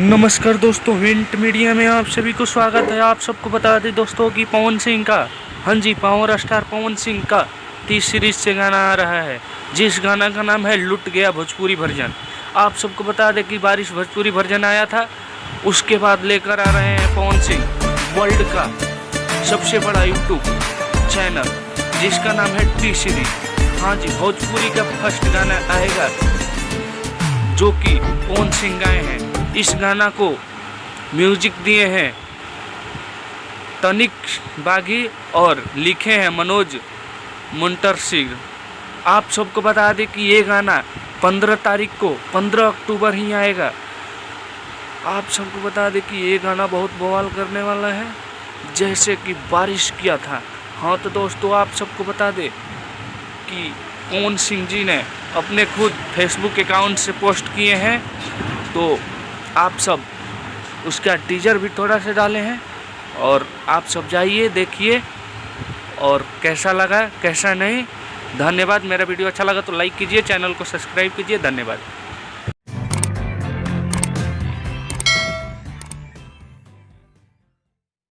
नमस्कार दोस्तों, hint media में आप सभी को स्वागत है। आप सबको बता दें दोस्तों कि पवन सिंह का, हाँ जी, पावर स्टार पवन सिंह का 30 सीरीज से गाना आ रहा है, जिस गाना का नाम है लुट गया भोजपुरी वर्जन। आप सबको बता दें कि बारिश भोजपुरी वर्जन आया था, उसके बाद लेकर आ रहे हैं पवन सिंह वर्ल्ड का सबसे बड़ा यूट्यूब चैनल, जिसका नाम है टी सीरीज। हाँ जी, भोजपुरी का फर्स्ट गाना आएगा जो कि पवन सिंह गाए हैं। इस गाना को म्यूजिक दिए हैं तनिक बागी और लिखे हैं मनोज मुंटरसिंह। आप सबको बता दें कि ये गाना 15 तारीख को 15 अक्टूबर ही आएगा। आप सबको बता दें कि ये गाना बहुत बवाल करने वाला है, जैसे कि बारिश किया था। हाँ तो दोस्तों, आप सबको बता दें कि पवन सिंह जी ने अपने खुद फेसबुक अकाउंट से पोस्ट किए हैं, तो आप सब उसका टीजर भी थोड़ा सा डाले हैं और आप सब जाइए देखिए और कैसा लगा कैसा नहीं। धन्यवाद। मेरा वीडियो अच्छा लगा तो लाइक कीजिए, चैनल को सब्सक्राइब कीजिए। धन्यवाद।